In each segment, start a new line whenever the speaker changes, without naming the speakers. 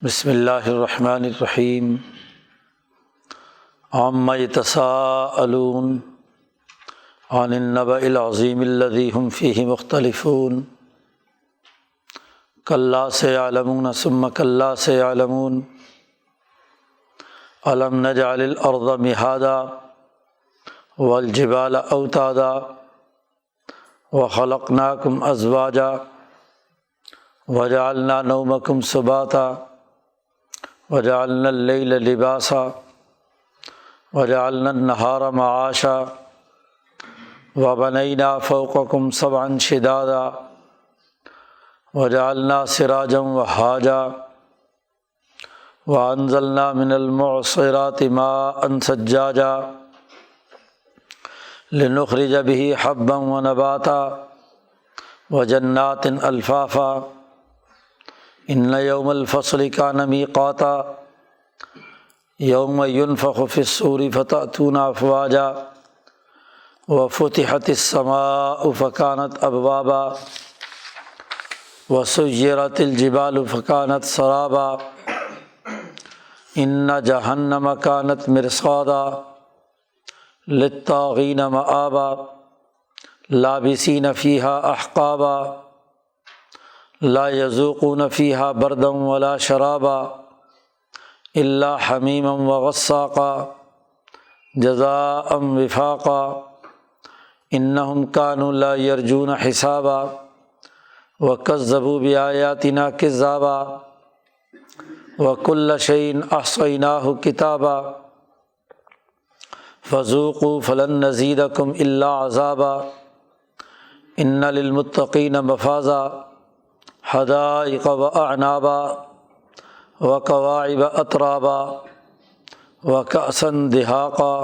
بسم اللہ الرحمن الرحیم عما یتساءلون عن النبأ العظیم الذی هم فیہ مختلفون کلا سیعلمون ثم کلا سیعلمون الم نجعل الارض مہادا والجبال اوتادا وخلقناکم ازواجا وجعلنا نومکم سباتا وجعلنا اللیل لباسا وجعلنا النہار معاشا وبنینا فوقکم سبعا شدادا وجعلنا سراجا وہاجا وانزلنا من المعصرات ماء ثجاجا لنخرج به حبا ونباتا وجنات الفافا ان یوم الفصل کان میقاتا یوم ینفخ فی الصور فتأتون افواجا وفتحت السماء فکانت ابوابا وسیرت الجبال فکانت سرابا ان جہنم کانت مرصادا للطاغین مآبا لابسین فیہا احقابا لا یذوقون فیہا بردا ولا شرابا الا حمیما وغساقا جزاء وفاقا انہم کانوا لا یرجون حسابا وکذبوا بآیاتنا کذابا وکل شیء احصیناہ کتابا فذوقوا فلن نزیدکم الا عذابا ان للمتقین مفازا حدائق واعنابا وکواعب اترابا وکأسا دہاقا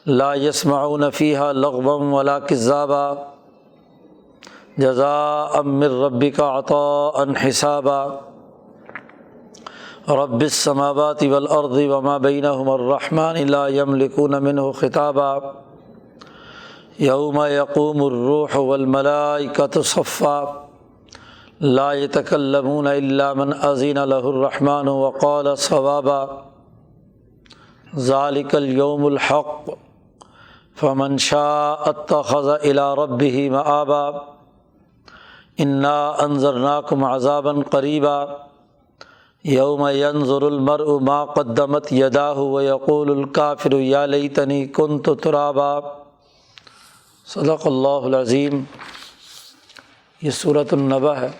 لا یسمعون فیہا لغوا ولا کذابا جزاء من ربک عطاء حسابا رب السماوات والارض وما بینہما الرحمن لا یملکون منہ خطابا یوم یقوم الروح والملائکۃ صفا لا یتکلمون الا من اذن له الرحمن وقال صوابا ذلک الیوم الحق فمن شاء اتخذ الى ربه مآبا انا انذرناکم عذابا قریبا یوم ینظر المرء ما قدمت یداہ ویقول الکافر یا لیتنی کنت ترابا۔ صدق اللہ العظیم۔ یہ سورۃ النبأ ہے،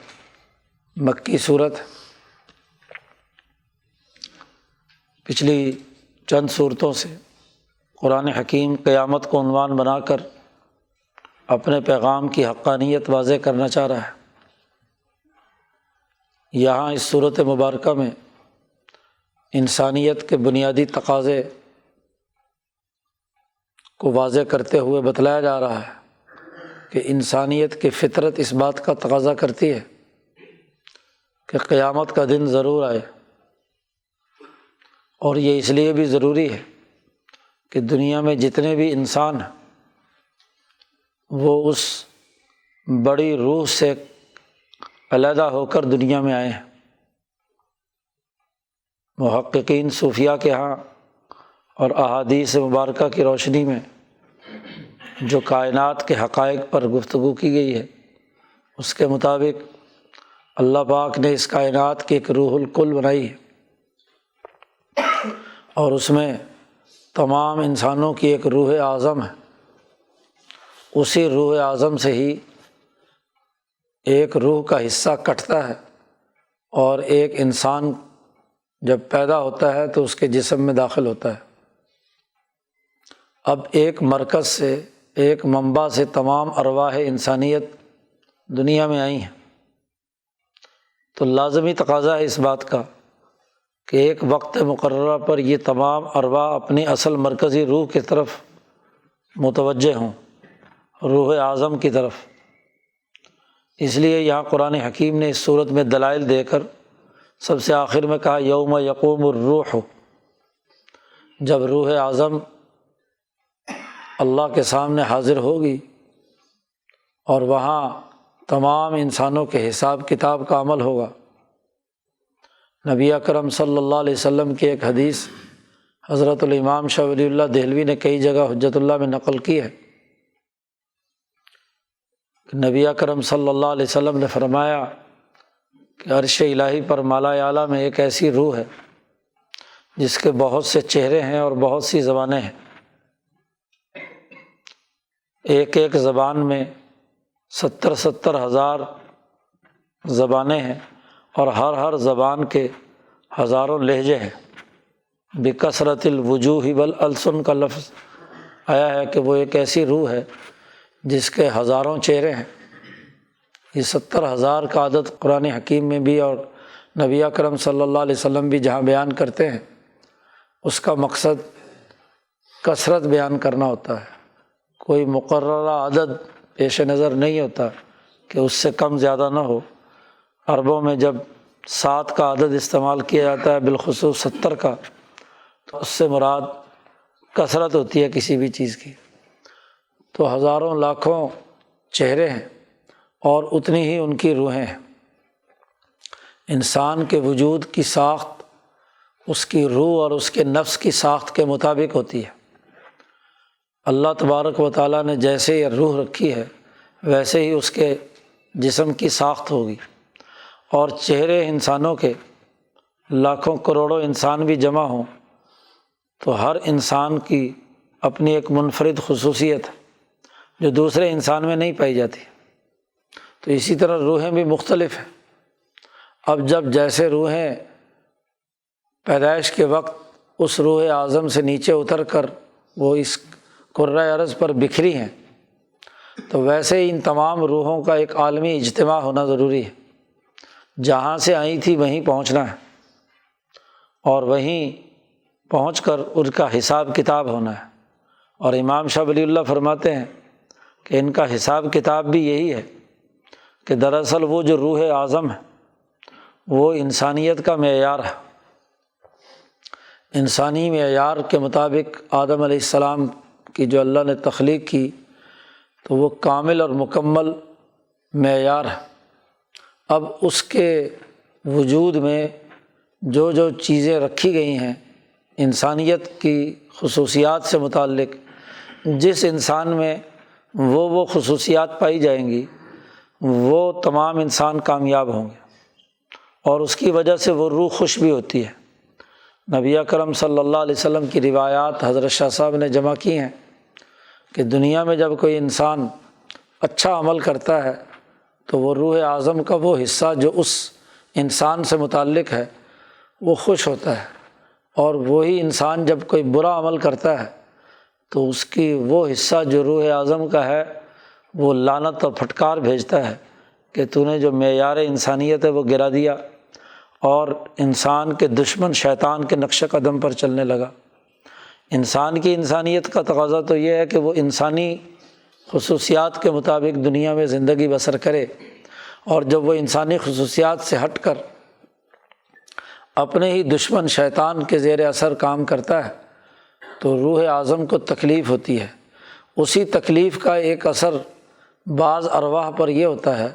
مکی صورت۔ پچھلی چند صورتوں سے قرآن حکیم قیامت کو عنوان بنا کر اپنے پیغام کی حقانیت واضح کرنا چاہ رہا ہے۔ یہاں اس صورت مبارکہ میں انسانیت کے بنیادی تقاضے کو واضح کرتے ہوئے بتلایا جا رہا ہے کہ انسانیت کی فطرت اس بات کا تقاضا کرتی ہے کہ قیامت کا دن ضرور آئے، اور یہ اس لیے بھی ضروری ہے کہ دنیا میں جتنے بھی انسان ہیں وہ اس بڑی روح سے علیحدہ ہو کر دنیا میں آئے ہیں۔ محققین صوفیہ کے ہاں اور احادیث مبارکہ کی روشنی میں جو کائنات کے حقائق پر گفتگو کی گئی ہے، اس کے مطابق اللہ پاک نے اس کائنات کی ایک روح الکل بنائی ہے، اور اس میں تمام انسانوں کی ایک روح اعظم ہے۔ اسی روح اعظم سے ہی ایک روح کا حصہ کٹتا ہے، اور ایک انسان جب پیدا ہوتا ہے تو اس کے جسم میں داخل ہوتا ہے۔ اب ایک مرکز سے، ایک منبع سے تمام ارواح انسانیت دنیا میں آئی ہیں، تو لازمی تقاضا ہے اس بات کا کہ ایک وقت مقررہ پر یہ تمام ارواح اپنی اصل مرکزی روح کی طرف متوجہ ہوں، روح اعظم کی طرف۔ اس لیے یہاں قرآن حکیم نے اس صورت میں دلائل دے کر سب سے آخر میں کہا یوم یقوم الروح، جب روح اعظم اللہ کے سامنے حاضر ہوگی اور وہاں تمام انسانوں کے حساب کتاب کا عمل ہوگا، نبی اکرم صلی اللہ علیہ وسلم کی ایک حدیث حضرت الامام شاہ ولی اللہ دہلوی نے کئی جگہ حجت اللہ میں نقل کی ہے کہ نبی اکرم صلی اللہ علیہ وسلم نے فرمایا کہ عرش الہی پر مالا اعلیٰ میں ایک ایسی روح ہے جس کے بہت سے چہرے ہیں اور بہت سی زبانیں ہیں، ایک ایک زبان میں 70 ہزار زبانیں ہیں اور ہر زبان کے ہزاروں لہجے ہیں۔ بکثرت الوجوہ والالسن کا لفظ آیا ہے کہ وہ ایک ایسی روح ہے جس کے ہزاروں چہرے ہیں۔ یہ 70,000 کا عدد قرآن حکیم میں بھی اور نبی اکرم صلی اللہ علیہ وسلم بھی جہاں بیان کرتے ہیں اس کا مقصد کثرت بیان کرنا ہوتا ہے، کوئی مقررہ عدد پیش نظر نہیں ہوتا کہ اس سے کم زیادہ نہ ہو۔ عربوں میں جب 7 کا عدد استعمال کیا جاتا ہے بالخصوص 70 کا، تو اس سے مراد کثرت ہوتی ہے کسی بھی چیز کی۔ تو ہزاروں لاکھوں چہرے ہیں اور اتنی ہی ان کی روحیں ہیں۔ انسان کے وجود کی ساخت اس کی روح اور اس کے نفس کی ساخت کے مطابق ہوتی ہے۔ اللہ تبارک و تعالیٰ نے جیسے یہ روح رکھی ہے ویسے ہی اس کے جسم کی ساخت ہوگی، اور چہرے انسانوں کے لاکھوں کروڑوں انسان بھی جمع ہوں تو ہر انسان کی اپنی ایک منفرد خصوصیت ہے جو دوسرے انسان میں نہیں پائی جاتی۔ تو اسی طرح روحیں بھی مختلف ہیں۔ اب جب جیسے روحیں پیدائش کے وقت اس روح اعظم سے نیچے اتر کر وہ اس کرۂ ارض پر بکھری ہیں، تو ویسے ہی ان تمام روحوں کا ایک عالمی اجتماع ہونا ضروری ہے۔ جہاں سے آئی تھی وہیں پہنچنا ہے اور وہیں پہنچ کر ان کا حساب کتاب ہونا ہے۔ اور امام شاہ ولی اللہ فرماتے ہیں کہ ان کا حساب کتاب بھی یہی ہے کہ دراصل وہ جو روح اعظم ہے وہ انسانیت کا معیار ہے۔ انسانی معیار کے مطابق آدم علیہ السلام کی جو اللہ نے تخلیق کی تو وہ کامل اور مکمل معیار ہے۔ اب اس کے وجود میں جو جو چیزیں رکھی گئی ہیں انسانیت کی خصوصیات سے متعلق، جس انسان میں وہ خصوصیات پائی جائیں گی وہ تمام انسان کامیاب ہوں گے، اور اس کی وجہ سے وہ روح خوش بھی ہوتی ہے۔ نبی اکرم صلی اللہ علیہ وسلم کی روایات حضرت شاہ صاحب نے جمع کی ہیں کہ دنیا میں جب کوئی انسان اچھا عمل کرتا ہے تو وہ روح اعظم کا وہ حصہ جو اس انسان سے متعلق ہے وہ خوش ہوتا ہے، اور وہی انسان جب کوئی برا عمل کرتا ہے تو اس کی وہ حصہ جو روح اعظم کا ہے وہ لعنت اور پھٹکار بھیجتا ہے کہ تو نے جو معیار انسانیت ہے وہ گرا دیا اور انسان کے دشمن شیطان کے نقش قدم پر چلنے لگا۔ انسان کی انسانیت کا تقاضا تو یہ ہے کہ وہ انسانی خصوصیات کے مطابق دنیا میں زندگی بسر کرے، اور جب وہ انسانی خصوصیات سے ہٹ کر اپنے ہی دشمن شیطان کے زیر اثر کام کرتا ہے تو روح اعظم کو تکلیف ہوتی ہے۔ اسی تکلیف کا ایک اثر بعض ارواح پر یہ ہوتا ہے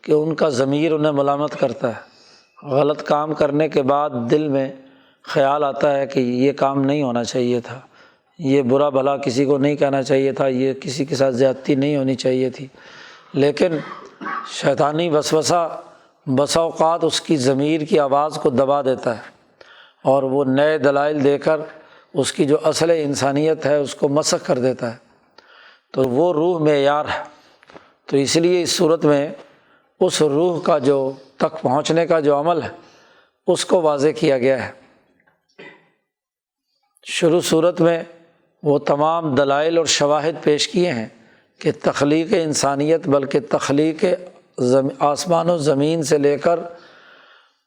کہ ان کا ضمیر انہیں ملامت کرتا ہے۔ غلط کام کرنے کے بعد دل میں خیال آتا ہے کہ یہ کام نہیں ہونا چاہیے تھا، یہ برا بھلا کسی کو نہیں کہنا چاہیے تھا، یہ کسی کے ساتھ زیادتی نہیں ہونی چاہیے تھی، لیکن شیطانی وسوسہ بسا اوقات اس کی ضمیر کی آواز کو دبا دیتا ہے اور وہ نئے دلائل دے کر اس کی جو اصل انسانیت ہے اس کو مسخ کر دیتا ہے۔ تو وہ روح معیار ہے۔ تو اس لیے اس صورت میں اس روح کا جو تک پہنچنے کا جو عمل ہے اس کو واضح کیا گیا ہے۔ شروع صورت میں وہ تمام دلائل اور شواہد پیش کیے ہیں کہ تخلیق انسانیت بلکہ تخلیق آسمان و زمین سے لے کر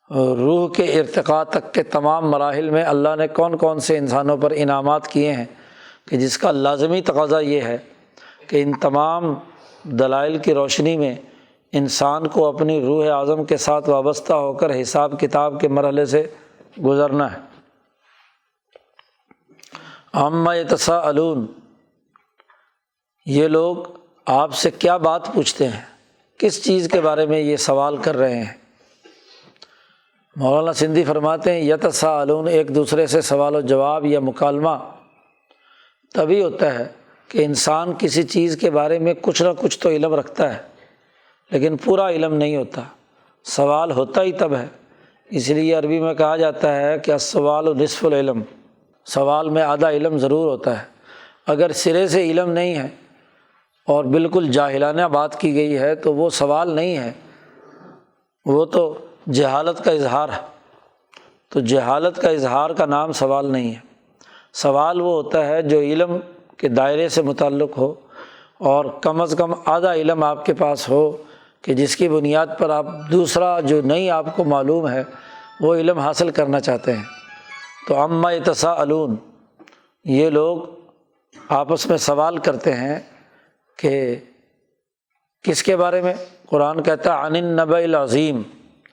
روح کے ارتقاء تک کے تمام مراحل میں اللہ نے کون کون سے انسانوں پر انعامات کیے ہیں کہ جس کا لازمی تقاضا یہ ہے کہ ان تمام دلائل کی روشنی میں انسان کو اپنی روح اعظم کے ساتھ وابستہ ہو کر حساب کتاب کے مرحلے سے گزرنا ہے۔ عما یتساءلون، یہ لوگ آپ سے کیا بات پوچھتے ہیں، کس چیز کے بارے میں یہ سوال کر رہے ہیں؟ مولانا سندھی فرماتے ہیں یتساءلون، ایک دوسرے سے سوال و جواب یا مکالمہ تبھی ہوتا ہے کہ انسان کسی چیز کے بارے میں کچھ نہ کچھ تو علم رکھتا ہے لیکن پورا علم نہیں ہوتا، سوال ہوتا ہی تب ہے۔ اس لیے عربی میں کہا جاتا ہے کہ السوال نصف العلم، سوال میں آدھا علم ضرور ہوتا ہے۔ اگر سرے سے علم نہیں ہے اور بالکل جاہلانہ بات کی گئی ہے تو وہ سوال نہیں ہے، وہ تو جہالت کا اظہار ہے۔ تو جہالت کا اظہار کا نام سوال نہیں ہے۔ سوال وہ ہوتا ہے جو علم کے دائرے سے متعلق ہو اور کم از کم آدھا علم آپ کے پاس ہو کہ جس کی بنیاد پر آپ دوسرا جو نہیں آپ کو معلوم ہے وہ علم حاصل کرنا چاہتے ہیں۔ تو عما یتساءلون، یہ لوگ آپس میں سوال کرتے ہیں کہ کس کے بارے میں؟ قرآن کہتا ہے عن النبأ العظیم،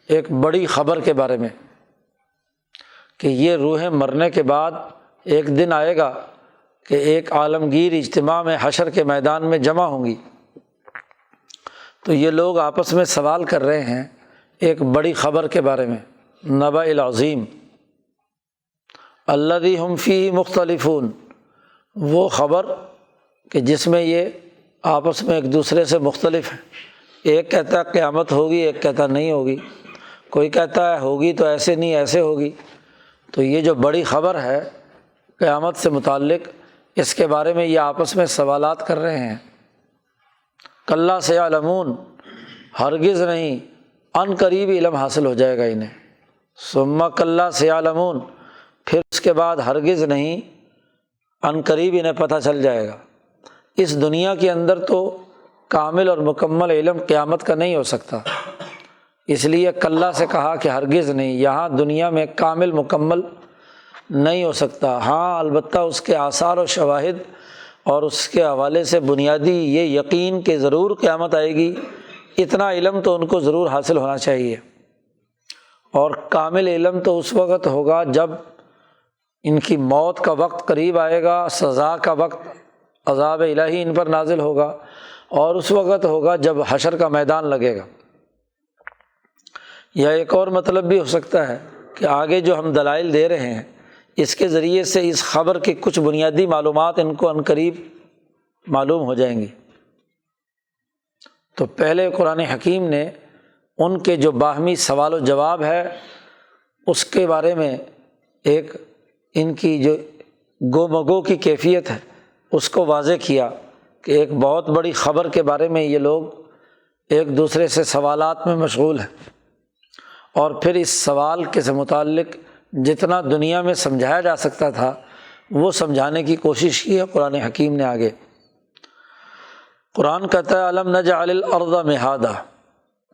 ایک بڑی خبر کے بارے میں، کہ یہ روحیں مرنے کے بعد ایک دن آئے گا کہ ایک عالمگیر اجتماع میں حشر کے میدان میں جمع ہوں گی۔ تو یہ لوگ آپس میں سوال کر رہے ہیں ایک بڑی خبر کے بارے میں، نبأ العظیم الذی ہم فیہ مختلفون، وہ خبر کہ جس میں یہ آپس میں ایک دوسرے سے مختلف ہیں۔ ایک کہتا ہے قیامت ہوگی، ایک کہتا نہیں ہوگی، کوئی کہتا ہے ہوگی تو ایسے نہیں ایسے ہوگی۔ تو یہ جو بڑی خبر ہے قیامت سے متعلق، اس کے بارے میں یہ آپس میں سوالات کر رہے ہیں۔ کلا سیعلمون، ہرگز نہیں، ان قریب علم حاصل ہو جائے گا انہیں۔ ثم کلا سیعلمون، پھر اس کے بعد ہرگز نہیں، ان قریب انہیں پتہ چل جائے گا۔ اس دنیا کے اندر تو کامل اور مکمل علم قیامت کا نہیں ہو سکتا، اس لیے کلا سے کہا کہ ہرگز نہیں، یہاں دنیا میں کامل مکمل نہیں ہو سکتا۔ ہاں البتہ اس کے آثار و شواہد اور اس کے حوالے سے بنیادی یہ یقین کہ ضرور قیامت آئے گی، اتنا علم تو ان کو ضرور حاصل ہونا چاہیے۔ اور کامل علم تو اس وقت ہوگا جب ان کی موت کا وقت قریب آئے گا، سزا کا وقت، عذاب الہی ان پر نازل ہوگا، اور اس وقت ہوگا جب حشر کا میدان لگے گا۔ یا ایک اور مطلب بھی ہو سکتا ہے کہ آگے جو ہم دلائل دے رہے ہیں اس کے ذریعے سے اس خبر کی کچھ بنیادی معلومات ان کو عنقریب معلوم ہو جائیں گی۔ تو پہلے قرآن حکیم نے ان کے جو باہمی سوال و جواب ہے اس کے بارے میں ایک ان کی جو گو مگو کی کیفیت ہے اس کو واضح کیا کہ ایک بہت بڑی خبر کے بارے میں یہ لوگ ایک دوسرے سے سوالات میں مشغول ہیں، اور پھر اس سوال کے سے متعلق جتنا دنیا میں سمجھایا جا سکتا تھا وہ سمجھانے کی کوشش کی ہے قرآن حکیم نے آگے۔ قرآن کہتا ہے الم نجعل الارض مہادا،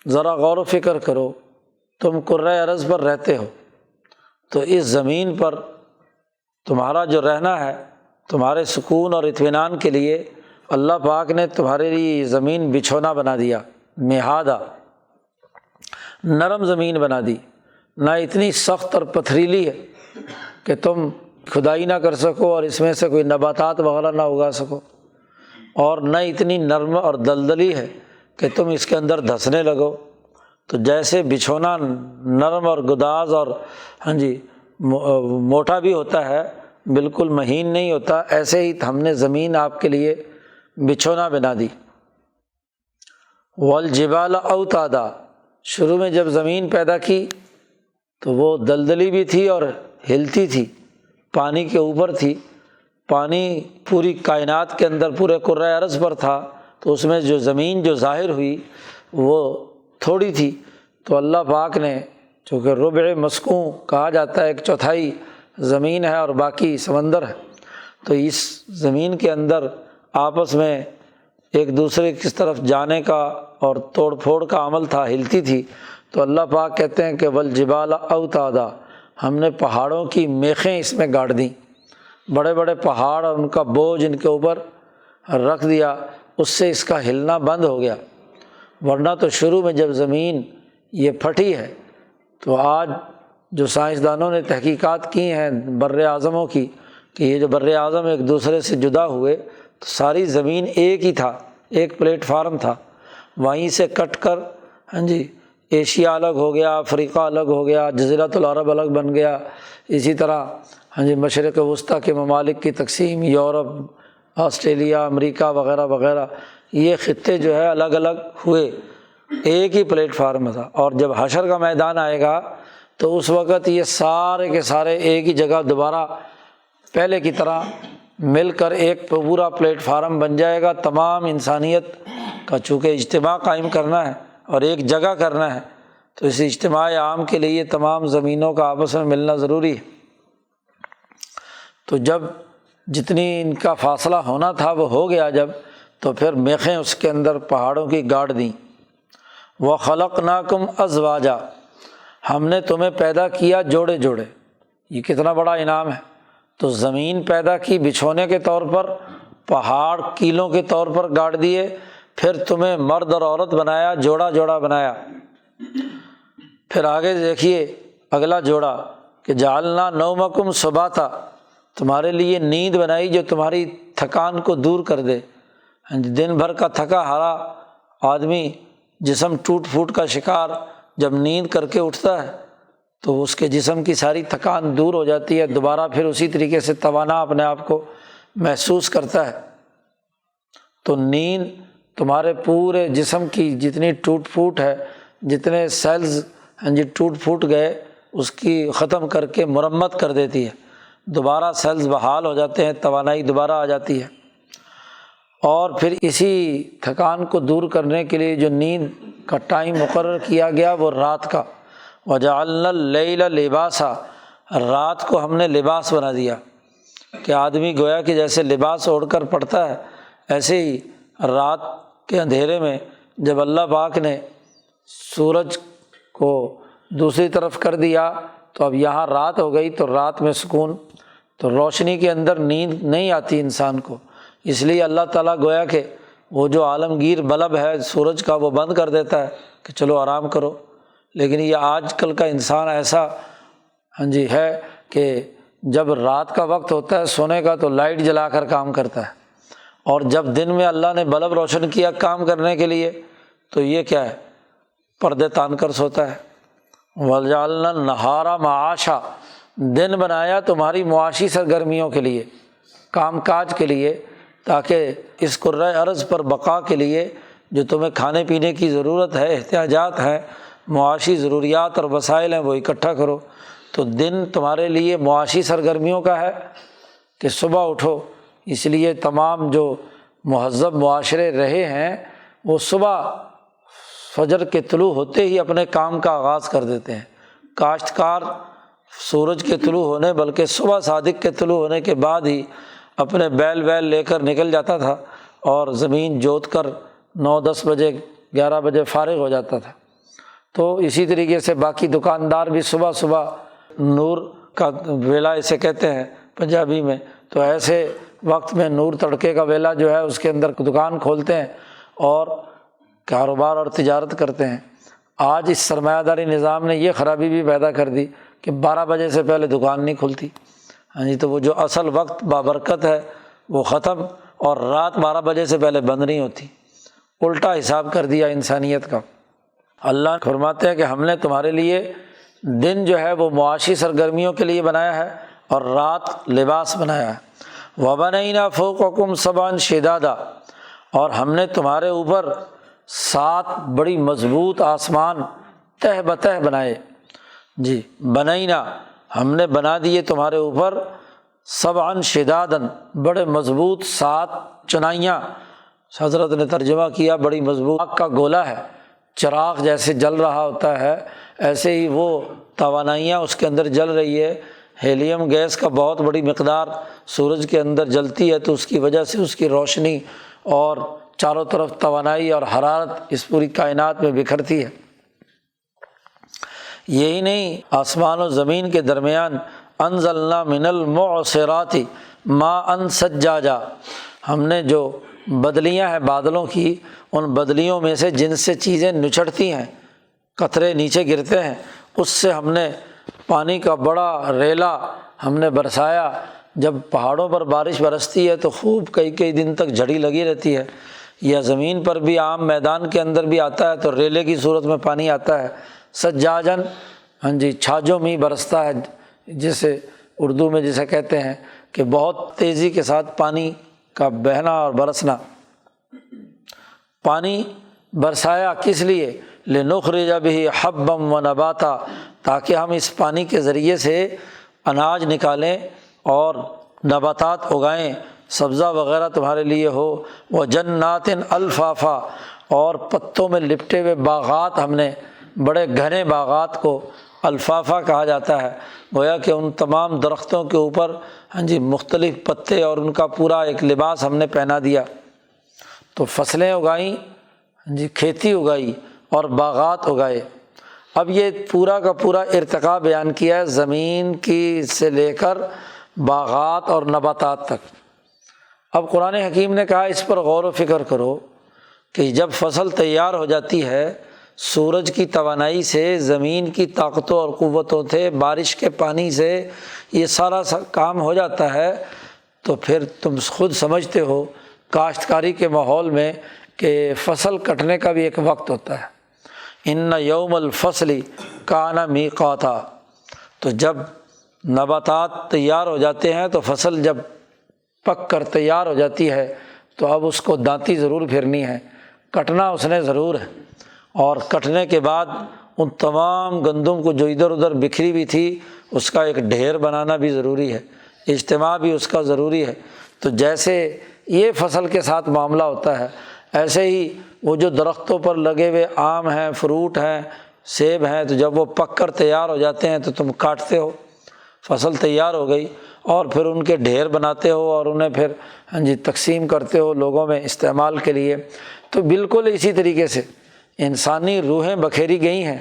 ذرا غور و فکر کرو، تم کرۂ ارض پر رہتے ہو، تو اس زمین پر تمہارا جو رہنا ہے، تمہارے سکون اور اطمینان کے لیے اللہ پاک نے تمہارے لیے زمین بچھونا بنا دیا، مہادا، نرم زمین بنا دی، نہ اتنی سخت اور پتھریلی ہے کہ تم کھدائی نہ کر سکو اور اس میں سے کوئی نباتات وغیرہ نہ اگا سکو، اور نہ اتنی نرم اور دلدلی ہے کہ تم اس کے اندر دھسنے لگو۔ تو جیسے بچھونا نرم اور گداز اور موٹا بھی ہوتا ہے، بالکل مہین نہیں ہوتا، ایسے ہی ہم نے زمین آپ کے لیے بچھونا بنا دی۔ والجبال اوتادا، شروع میں جب زمین پیدا کی تو وہ دلدلی بھی تھی اور ہلتی تھی، پانی کے اوپر تھی، پانی پوری کائنات کے اندر پورے کرۂ ارض پر تھا، تو اس میں جو زمین جو ظاہر ہوئی وہ تھوڑی تھی۔ تو اللہ پاک نے، چونکہ ربع مسکوں کہا جاتا ہے، ایک چوتھائی زمین ہے اور باقی سمندر ہے، تو اس زمین کے اندر آپس میں ایک دوسرے کی طرف جانے کا اور توڑ پھوڑ کا عمل تھا، ہلتی تھی۔ تو اللہ پاک کہتے ہیں کہ والجبال اوتادا، ہم نے پہاڑوں کی میخیں اس میں گاڑ دیں، بڑے بڑے پہاڑ اور ان کا بوجھ ان کے اوپر رکھ دیا، اس سے اس کا ہلنا بند ہو گیا۔ ورنہ تو شروع میں جب زمین یہ پھٹی ہے تو آج جو سائنسدانوں نے تحقیقات کی ہیں بر اعظموں کی، کہ یہ جو بر اعظم ایک دوسرے سے جدا ہوئے تو ساری زمین ایک ہی تھا، ایک پلیٹ فارم تھا، وہیں سے کٹ کر ایشیا الگ ہو گیا، افریقہ الگ ہو گیا، جزیرۃ العرب الگ بن گیا، اسی طرح مشرق وسطیٰ کے ممالک کی تقسیم، یورپ، آسٹریلیا، امریکہ وغیرہ وغیرہ، یہ خطے جو ہے الگ الگ ہوئے، ایک ہی پلیٹ فارم تھا۔ اور جب حشر کا میدان آئے گا تو اس وقت یہ سارے کے سارے ایک ہی جگہ دوبارہ پہلے کی طرح مل کر ایک پورا پلیٹ فارم بن جائے گا۔ تمام انسانیت کا چونکہ اجتماع قائم کرنا ہے اور ایک جگہ کرنا ہے، تو اس اجتماع عام کے لیے تمام زمینوں کا آپس میں ملنا ضروری ہے۔ تو جب جتنی ان کا فاصلہ ہونا تھا وہ ہو گیا جب، تو پھر میخیں اس کے اندر پہاڑوں کی گاڑ دیں۔ وَخَلَقْنَاكُمْ أَزْوَاجًا، ہم نے تمہیں پیدا کیا جوڑے جوڑے۔ یہ کتنا بڑا انعام ہے۔ تو زمین پیدا کی بچھونے کے طور پر، پہاڑ کیلوں کے طور پر گاڑ دیے، پھر تمہیں مرد اور عورت بنایا، جوڑا جوڑا بنایا۔ پھر آگے دیکھیے اگلا جوڑا کہ جعلنا نومکم سباتا، تمہارے لیے نیند بنائی جو تمہاری تھکان کو دور کر دے۔ دن بھر کا تھکا ہارا آدمی، جسم ٹوٹ پھوٹ کا شکار، جب نیند کر کے اٹھتا ہے تو اس کے جسم کی ساری تھکان دور ہو جاتی ہے، دوبارہ پھر اسی طریقے سے توانا اپنے آپ کو محسوس کرتا ہے۔ تو نیند تمہارے پورے جسم کی جتنی ٹوٹ پھوٹ ہے، جتنے سیلز ٹوٹ پھوٹ گئے، اس کی ختم کر کے مرمت کر دیتی ہے، دوبارہ سیلز بحال ہو جاتے ہیں، توانائی دوبارہ آ جاتی ہے۔ اور پھر اسی تھکان کو دور کرنے کے لیے جو نیند کا ٹائم مقرر کیا گیا وہ رات کا، وَجَعَلْنَا اللَّيْلَ لِبَاسًا، رات کو ہم نے لباس بنا دیا کہ آدمی گویا کہ جیسے لباس اوڑھ کر پڑتا ہے، ایسے ہی رات کے اندھیرے میں جب اللہ پاک نے سورج کو دوسری طرف کر دیا تو اب یہاں رات ہو گئی، تو رات میں سکون، تو روشنی کے اندر نیند نہیں آتی انسان کو، اس لیے اللہ تعالیٰ گویا کہ وہ جو عالمگیر بلب ہے سورج کا وہ بند کر دیتا ہے کہ چلو آرام کرو۔ لیکن یہ آج کل کا انسان ایسا ہے کہ جب رات کا وقت ہوتا ہے سونے کا تو لائٹ جلا کر کام کرتا ہے، اور جب دن میں اللہ نے بلب روشن کیا کام کرنے کے لیے تو یہ کیا ہے، پردے تان کر سوتا ہے۔ وَجَعَلْنَا النَّهَارَ مَعَاشًا، دن بنایا تمہاری معاشی سرگرمیوں کے لیے، کام کاج کے لیے، تاکہ اس کرۂ ارض پر بقا کے لیے جو تمہیں کھانے پینے کی ضرورت ہے، احتیاجات ہیں، معاشی ضروریات اور وسائل ہیں، وہ اکٹھا کرو۔ تو دن تمہارے لیے معاشی سرگرمیوں کا ہے کہ صبح اٹھو، اس لیے تمام جو مہذب معاشرے رہے ہیں وہ صبح فجر کے طلوع ہوتے ہی اپنے کام کا آغاز کر دیتے ہیں۔ کاشتکار سورج کے طلوع ہونے بلکہ صبح صادق کے طلوع ہونے کے بعد ہی اپنے بیل ویل لے کر نکل جاتا تھا اور زمین جوت کر 9-10 بجے 11 بجے فارغ ہو جاتا تھا۔ تو اسی طریقے سے باقی دکاندار بھی صبح صبح نور کا ویلا اسے کہتے ہیں پنجابی میں، تو ایسے وقت میں نور تڑکے کا ویلا جو ہے اس کے اندر دکان کھولتے ہیں اور کاروبار اور تجارت کرتے ہیں۔ آج اس سرمایہ داری نظام نے یہ خرابی بھی پیدا کر دی کہ 12 بجے سے پہلے دکان نہیں کھلتی، تو وہ جو اصل وقت بابرکت ہے وہ ختم، اور رات 12 بجے سے پہلے بند نہیں ہوتی، الٹا حساب کر دیا انسانیت کا۔ اللہ فرماتے ہیں کہ ہم نے تمہارے لیے دن جو ہے وہ معاشی سرگرمیوں کے لیے بنایا ہے اور رات لباس بنایا ہے۔ وَبَنَيْنَا فَوْقَكُمْ سَبْعًا شِدَادًا، اور ہم نے تمہارے اوپر 7 بڑی مضبوط آسمان تہ بتہ بنائے۔ بنینا، ہم نے بنا دیے تمہارے اوپر سبعاً شداداً، بڑے مضبوط 7 چنائیاں۔ حضرت نے ترجمہ کیا بڑی مضبوط آگ کا گولا ہے، چراغ جیسے جل رہا ہوتا ہے ایسے ہی وہ توانائیاں اس کے اندر جل رہی ہے۔ ہیلیم گیس کا بہت بڑی مقدار سورج کے اندر جلتی ہے، تو اس کی وجہ سے اس کی روشنی اور چاروں طرف توانائی اور حرارت اس پوری کائنات میں بکھرتی ہے۔ یہی نہیں، آسمان و زمین کے درمیان انزلنا من المعصرات ماء ثجاجا، ہم نے جو بدلیاں ہیں بادلوں کی، ان بدلیوں میں سے جن سے چیزیں نچڑتی ہیں، قطرے نیچے گرتے ہیں، اس سے ہم نے پانی کا بڑا ریلا ہم نے برسایا۔ جب پہاڑوں پر بارش برستی ہے تو خوب کئی دن تک جھڑی لگی رہتی ہے، یا زمین پر بھی عام میدان کے اندر بھی آتا ہے تو ریلے کی صورت میں پانی آتا ہے، سجاجن، ہاں جی، چھاجوں میں برستا ہے، جسے اردو میں جسے کہتے ہیں کہ بہت تیزی کے ساتھ پانی کا بہنا اور برسنا۔ پانی برسایا کس لیے؟ لنخرج بہ حبا و نباتا، تاکہ ہم اس پانی کے ذریعے سے اناج نکالیں اور نباتات اگائیں، سبزہ وغیرہ تمہارے لیے ہو۔ وجنات الفافا، اور پتوں میں لپٹے ہوئے باغات، ہم نے بڑے گھنے باغات کو الفافا کہا جاتا ہے، گویا کہ ان تمام درختوں کے اوپر ہاں جی مختلف پتے اور ان کا پورا ایک لباس ہم نے پہنا دیا۔ تو فصلیں اگائیں، ہاں جی کھیتی اگائی اور باغات اگائے۔ اب یہ پورا کا پورا ارتقاء بیان کیا ہے زمین کی سے لے کر باغات اور نباتات تک۔ اب قرآن حکیم نے کہا اس پر غور و فکر کرو کہ جب فصل تیار ہو جاتی ہے، سورج کی توانائی سے، زمین کی طاقتوں اور قوتوں سے، بارش کے پانی سے یہ سارا کام ہو جاتا ہے، تو پھر تم خود سمجھتے ہو کاشتکاری کے ماحول میں کہ فصل کٹنے کا بھی ایک وقت ہوتا ہے۔ ان یوم الفصل کان میقاتا، تو جب نباتات تیار ہو جاتے ہیں تو فصل جب پک کر تیار ہو جاتی ہے تو اب اس کو دانتی ضرور پھرنی ہے، کٹنا اس نے ضرور ہے، اور کٹنے کے بعد ان تمام گندم کو جو ادھر ادھر بکھری ہوئی تھی اس کا ایک ڈھیر بنانا بھی ضروری ہے، اجتماع بھی اس کا ضروری ہے۔ تو جیسے یہ فصل کے ساتھ معاملہ ہوتا ہے، ایسے ہی وہ جو درختوں پر لگے ہوئے آم ہیں، فروٹ ہیں، سیب ہیں، تو جب وہ پک کر تیار ہو جاتے ہیں تو تم کاٹتے ہو، فصل تیار ہو گئی، اور پھر ان کے ڈھیر بناتے ہو اور انہیں پھر ہاں جی تقسیم کرتے ہو لوگوں میں استعمال کے لیے۔ تو بالکل اسی طریقے سے انسانی روحیں بکھیری گئی ہیں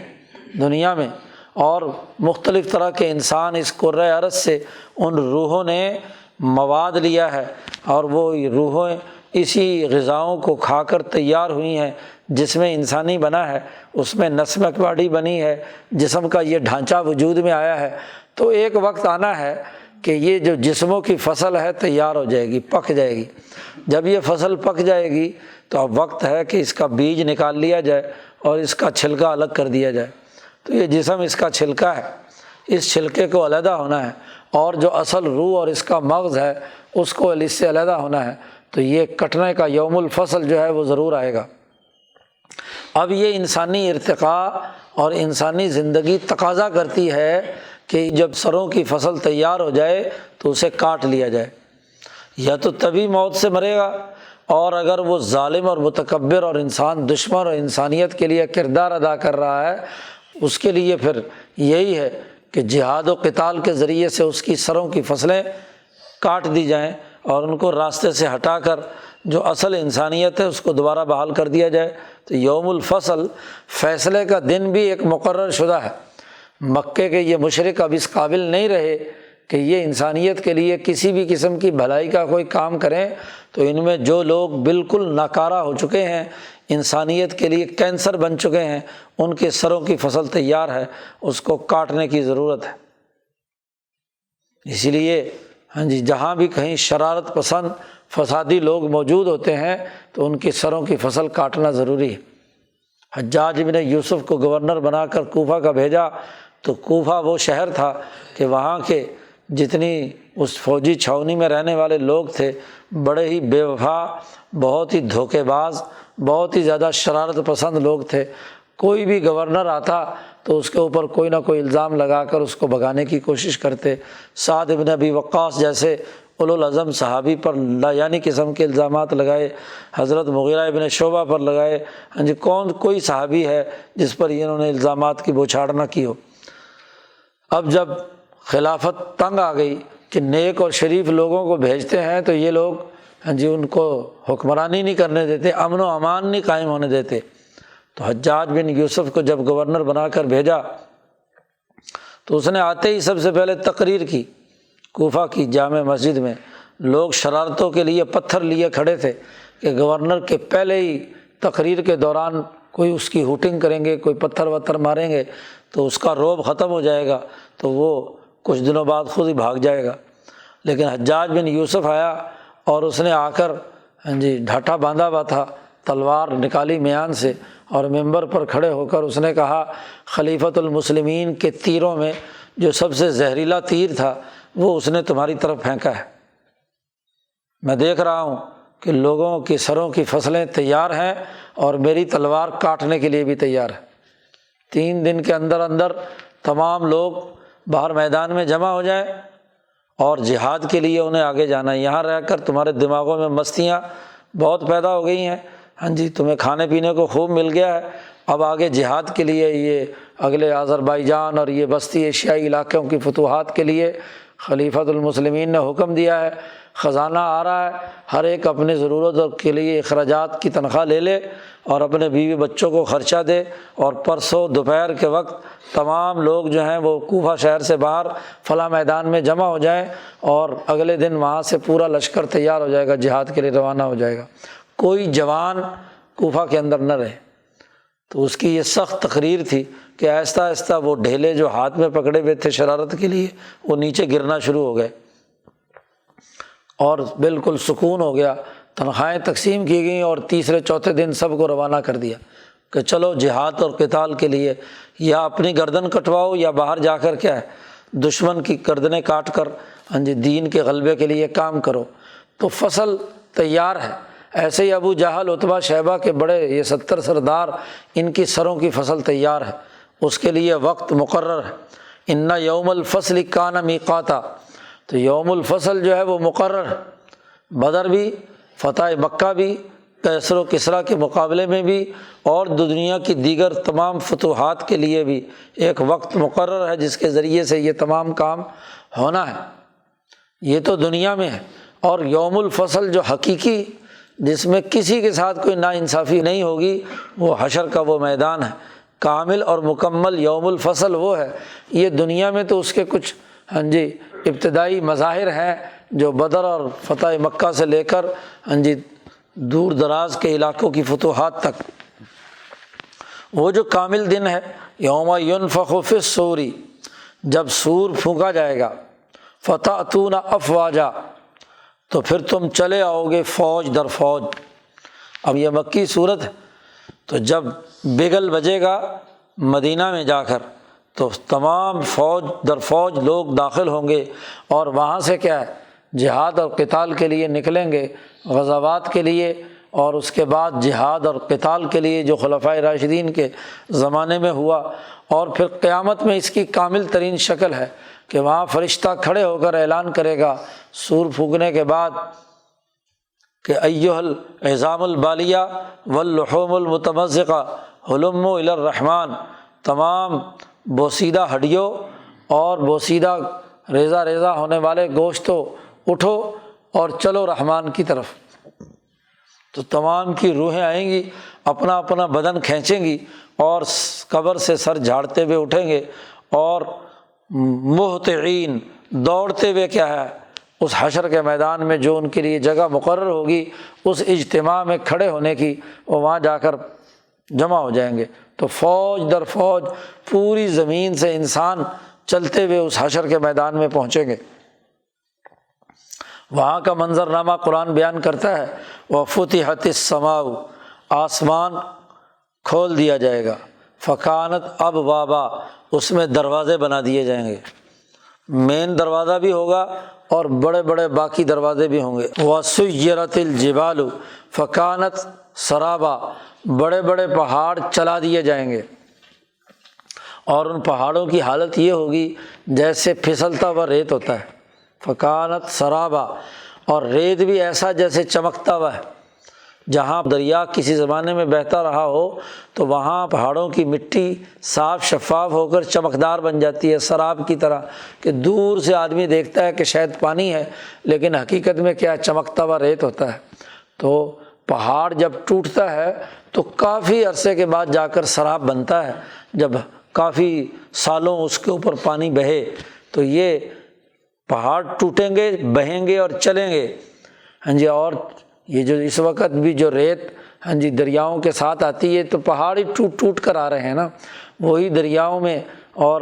دنیا میں، اور مختلف طرح کے انسان اس کرۂ ارض سے ان روحوں نے مواد لیا ہے، اور وہ روحیں اسی غذاؤں کو کھا کر تیار ہوئی ہیں۔ جس میں انسانی بنا ہے اس میں نسمک باڈی بنی ہے، جسم کا یہ ڈھانچہ وجود میں آیا ہے۔ تو ایک وقت آنا ہے کہ یہ جو جسموں کی فصل ہے تیار ہو جائے گی، پک جائے گی۔ جب یہ فصل پک جائے گی تو اب وقت ہے کہ اس کا بیج نکال لیا جائے اور اس کا چھلکا الگ کر دیا جائے۔ تو یہ جسم اس کا چھلکا ہے، اس چھلکے کو علیحدہ ہونا ہے، اور جو اصل روح اور اس کا مغز ہے اس کو اس سے علیحدہ ہونا ہے۔ تو یہ کٹنے کا یوم الفصل جو ہے وہ ضرور آئے گا۔ اب یہ انسانی ارتقاء اور انسانی زندگی تقاضا کرتی ہے کہ جب سروں کی فصل تیار ہو جائے تو اسے کاٹ لیا جائے، یا تو تبھی موت سے مرے گا، اور اگر وہ ظالم اور متکبر اور انسان دشمن اور انسانیت کے لیے کردار ادا کر رہا ہے، اس کے لیے پھر یہی ہے کہ جہاد و قتال کے ذریعے سے اس کی سروں کی فصلیں کاٹ دی جائیں اور ان کو راستے سے ہٹا کر جو اصل انسانیت ہے اس کو دوبارہ بحال کر دیا جائے۔ تو یوم الفصل فیصلے کا دن بھی ایک مقرر شدہ ہے۔ مکے کے یہ مشرک اب اس قابل نہیں رہے کہ یہ انسانیت کے لیے کسی بھی قسم کی بھلائی کا کوئی کام کریں، تو ان میں جو لوگ بالکل ناکارہ ہو چکے ہیں، انسانیت کے لیے کینسر بن چکے ہیں، ان کے سروں کی فصل تیار ہے، اس کو کاٹنے کی ضرورت ہے۔ اسی لیے ہاں جی جہاں بھی کہیں شرارت پسند فسادی لوگ موجود ہوتے ہیں تو ان کی سروں کی فصل کاٹنا ضروری ہے۔ حجاج ابن یوسف کو گورنر بنا کر کوفہ کا بھیجا، تو کوفہ وہ شہر تھا کہ وہاں کے جتنی اس فوجی چھاؤنی میں رہنے والے لوگ تھے بڑے ہی بے وفا، بہت ہی دھوکے باز، بہت ہی زیادہ شرارت پسند لوگ تھے۔ کوئی بھی گورنر آتا تو اس کے اوپر کوئی نہ کوئی الزام لگا کر اس کو بھگانے کی کوشش کرتے۔ سعد ابن ابی وقاص جیسے اولوالعزم صحابی پر لایعنی قسم کے الزامات لگائے، حضرت مغیرہ ابن شعبہ پر لگائے، ہاں جی کوئی صحابی ہے جس پر انہوں نے الزامات کی بوچھاڑ نہ کی ہو۔ اب جب خلافت تنگ آ گئی کہ نیک اور شریف لوگوں کو بھیجتے ہیں تو یہ لوگ ہاں جی ان کو حکمرانی نہیں کرنے دیتے، امن و امان نہیں قائم ہونے دیتے، تو حجاج بن یوسف کو جب گورنر بنا کر بھیجا تو اس نے آتے ہی سب سے پہلے تقریر کی کوفہ کی جامع مسجد میں۔ لوگ شرارتوں کے لیے پتھر لیے کھڑے تھے کہ گورنر کے پہلے ہی تقریر کے دوران کوئی اس کی ہوٹنگ کریں گے، کوئی پتھر وتھر ماریں گے تو اس کا رعب ختم ہو جائے گا، تو وہ کچھ دنوں بعد خود ہی بھاگ جائے گا۔ لیکن حجاج بن یوسف آیا اور اس نے آ کر ہاں جی ڈھاٹا باندھا ہوا تھا تلوار نکالی میان سے اور منبر پر کھڑے ہو کر اس نے کہا خلیفۃ المسلمین کے تیروں میں جو سب سے زہریلا تیر تھا وہ اس نے تمہاری طرف پھینکا ہے۔ میں دیکھ رہا ہوں کہ لوگوں کی سروں کی فصلیں تیار ہیں اور میری تلوار کاٹنے کے لیے بھی تیار ہے۔ 3 دن کے اندر اندر تمام لوگ باہر میدان میں جمع ہو جائیں اور جہاد کے لیے انہیں آگے جانا ہے۔ یہاں رہ کر تمہارے دماغوں میں مستیاں بہت پیدا ہو گئی ہیں، ہاں جی، تمہیں کھانے پینے کو خوب مل گیا ہے، اب آگے جہاد کے لیے یہ اگلے آذربائیجان اور یہ وسطی ایشیائی علاقوں کی فتوحات کے لیے خلیفۃ المسلمین نے حکم دیا ہے، خزانہ آ رہا ہے، ہر ایک اپنی ضرورت کے لیے اخراجات کی تنخواہ لے لے اور اپنے بیوی بچوں کو خرچہ دے، اور پرسوں دوپہر کے وقت تمام لوگ جو ہیں وہ کوفہ شہر سے باہر فلاں میدان میں جمع ہو جائیں اور اگلے دن وہاں سے پورا لشکر تیار ہو جائے گا، جہاد کے لیے روانہ ہو جائے گا، کوئی جوان کوفہ کے اندر نہ رہے۔ تو اس کی یہ سخت تقریر تھی کہ آہستہ آہستہ وہ ڈھیلے جو ہاتھ میں پکڑے ہوئے تھے شرارت کے لیے وہ نیچے گرنا شروع ہو گئے اور بالکل سکون ہو گیا، تنخواہیں تقسیم کی گئیں اور تیسرے چوتھے دن سب کو روانہ کر دیا کہ چلو جہاد اور قتال کے لیے، یا اپنی گردن کٹواؤ یا باہر جا کر کیا ہے دشمن کی گردنیں کاٹ کر ہاں جی دین کے غلبے کے لیے کام کرو۔ تو فصل تیار ہے۔ ایسے ہی ابو جہل، عتبہ، شیبہ کے بڑے یہ 70 سردار، ان کی سروں کی فصل تیار ہے، اس کے لیے وقت مقرر ہے۔ ان یوم الفصل کان میقاتا، تو یوم الفصل جو ہے وہ مقرر ہے۔ بدر بھی، فتح مکہ بھی، کیسر و کسریٰ کے مقابلے میں بھی، اور دنیا کی دیگر تمام فتوحات کے لیے بھی ایک وقت مقرر ہے جس کے ذریعے سے یہ تمام کام ہونا ہے۔ یہ تو دنیا میں ہے، اور یوم الفصل جو حقیقی، جس میں کسی کے ساتھ کوئی ناانصافی نہیں ہوگی، وہ حشر کا وہ میدان ہے۔ کامل اور مکمل یوم الفصل وہ ہے۔ یہ دنیا میں تو اس کے کچھ ہاں جی ابتدائی مظاہر ہیں جو بدر اور فتح مکہ سے لے کر ہاں جی دور دراز کے علاقوں کی فتوحات تک۔ وہ جو کامل دن ہے، یوم ینفخ فی الصور، جب سور پھونکا جائے گا، فتأتون افواجا، تو پھر تم چلے آؤ گے فوج در فوج۔ اب یہ مکی صورت ہے، تو جب بگل بجے گا مدینہ میں جا کر تو تمام فوج در فوج لوگ داخل ہوں گے، اور وہاں سے کیا ہے جہاد اور قتال کے لیے نکلیں گے، غزوات کے لیے، اور اس کے بعد جہاد اور قتال کے لیے جو خلفائے راشدین کے زمانے میں ہوا، اور پھر قیامت میں اس کی کامل ترین شکل ہے کہ وہاں فرشتہ کھڑے ہو کر اعلان کرے گا سور پھونکنے کے بعد کہ ایھا العظام البالیہ واللحوم المتمزقہ ہلموا الی الرحمن، تمام بوسیدہ ہڈیوں اور بوسیدہ ریزہ ریزہ ہونے والے گوشتوں، اٹھو اور چلو رحمان کی طرف۔ تو تمام کی روحیں آئیں گی، اپنا اپنا بدن کھینچیں گی اور قبر سے سر جھاڑتے ہوئے اٹھیں گے، اور مہطعین، دوڑتے ہوئے کیا ہے اس حشر کے میدان میں جو ان کے لیے جگہ مقرر ہوگی، اس اجتماع میں کھڑے ہونے کی، وہ وہاں جا کر جمع ہو جائیں گے۔ تو فوج در فوج پوری زمین سے انسان چلتے ہوئے اس حشر کے میدان میں پہنچیں گے۔ وہاں کا منظرنامہ قرآن بیان کرتا ہے، وَفُتِحَتِ السَّمَاءُ، آسمان کھول دیا جائے گا، فَكَانَتْ أَبْوَابًا، اس میں دروازے بنا دیے جائیں گے، مین دروازہ بھی ہوگا اور بڑے بڑے باقی دروازے بھی ہوں گے۔ وَسُيِّرَتِ الْجِبَالُ فَكَانَتْ سَرَابًا، بڑے بڑے پہاڑ چلا دیے جائیں گے، اور ان پہاڑوں کی حالت یہ ہوگی جیسے پھسلتا ہوا ریت ہوتا ہے، فکانت سرابا، اور ریت بھی ایسا جیسے چمکتا ہوا ہے۔ جہاں دریا کسی زمانے میں بہتا رہا ہو تو وہاں پہاڑوں کی مٹی صاف شفاف ہو کر چمکدار بن جاتی ہے سراب کی طرح، کہ دور سے آدمی دیکھتا ہے کہ شاید پانی ہے لیکن حقیقت میں کیا چمکتا ہوا ریت ہوتا ہے۔ تو پہاڑ جب ٹوٹتا ہے تو کافی عرصے کے بعد جا کر سراب بنتا ہے، جب کافی سالوں اس کے اوپر پانی بہے تو یہ پہاڑ ٹوٹیں گے، بہیں گے اور چلیں گے۔ ہاں جی، اور یہ جو اس وقت بھی جو ریت ہاں جی دریاؤں کے ساتھ آتی ہے تو پہاڑ ہی ٹوٹ ٹوٹ کر آ رہے ہیں نا، وہی دریاؤں میں اور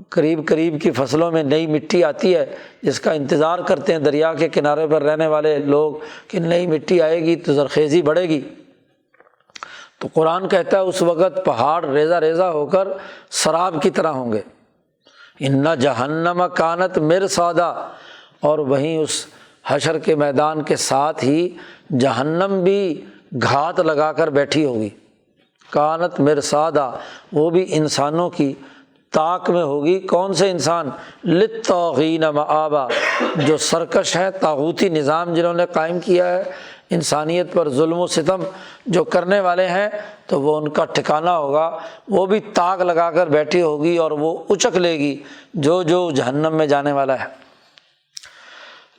قریب قریب کی فصلوں میں نئی مٹی آتی ہے جس کا انتظار کرتے ہیں دریا کے کنارے پر رہنے والے لوگ کہ نئی مٹی آئے گی تو زرخیزی بڑھے گی۔ تو قرآن کہتا ہے اس وقت پہاڑ ریزہ ریزہ ہو کر سراب کی طرح ہوں گے۔ ان جہنم کانت مرصادا، اور وہیں اس حشر کے میدان کے ساتھ ہی جہنم بھی گھات لگا کر بیٹھی ہوگی۔ کانت مرصادا، وہ بھی انسانوں کی طاق میں ہوگی۔ کون سے انسان؟ للطاغین مآبا، جو سرکش ہیں، طاغوتی نظام جنہوں نے قائم کیا ہے، انسانیت پر ظلم و ستم جو کرنے والے ہیں، تو وہ ان کا ٹھکانہ ہوگا۔ وہ بھی طاق لگا کر بیٹھی ہوگی اور وہ اچک لے گی جو جہنم میں جانے والا ہے۔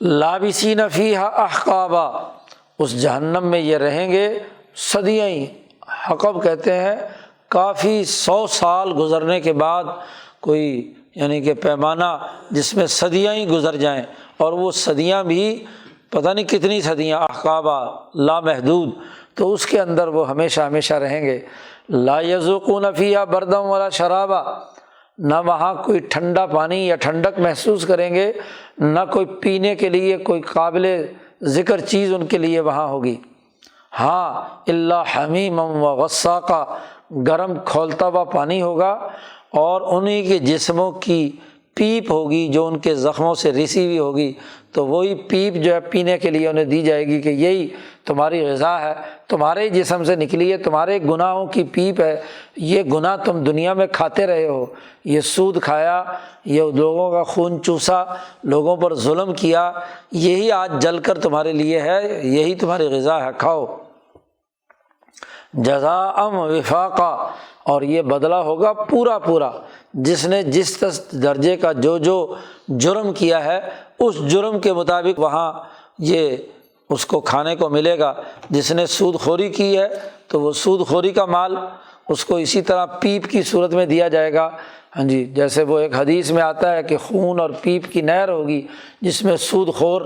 لابسین فیہا احقابا، اس جہنم میں یہ رہیں گے صدیاں ہی۔ حقب کہتے ہیں کافی 100 سال گزرنے کے بعد کوئی یعنی کہ پیمانہ جس میں صدیاں ہی گزر جائیں، اور وہ صدیاں بھی پتہ نہیں کتنی صدیاں، احقابا لامحدود، تو اس کے اندر وہ ہمیشہ ہمیشہ رہیں گے۔ لا یذوقون فیہا بردا ولا شرابا، نہ وہاں کوئی ٹھنڈا پانی یا ٹھنڈک محسوس کریں گے، نہ کوئی پینے کے لیے کوئی قابل ذکر چیز ان کے لیے وہاں ہوگی۔ ہاں الا حمیما وغساقا، گرم کھولتا ہوا پانی ہوگا، اور انہی کے جسموں کی پیپ ہوگی جو ان کے زخموں سے رسی ہوئی ہوگی، تو وہی پیپ جو ہے پینے کے لیے انہیں دی جائے گی کہ یہی تمہاری غذا ہے، تمہارے جسم سے نکلی ہے، تمہارے گناہوں کی پیپ ہے، یہ گناہ تم دنیا میں کھاتے رہے ہو، یہ سود کھایا، یہ لوگوں کا خون چوسا، لوگوں پر ظلم کیا، یہی آج جل کر تمہارے لیے ہے، یہی تمہاری غذا ہے، کھاؤ۔ جزاء وفاقا، اور یہ بدلہ ہوگا پورا پورا، جس نے جس درجے کا جو جرم کیا ہے اس جرم کے مطابق وہاں یہ اس کو کھانے کو ملے گا۔ جس نے سود خوری کی ہے تو وہ سود خوری کا مال اس کو اسی طرح پیپ کی صورت میں دیا جائے گا۔ ہاں جی، جیسے وہ ایک حدیث میں آتا ہے کہ خون اور پیپ کی نہر ہوگی جس میں سود خور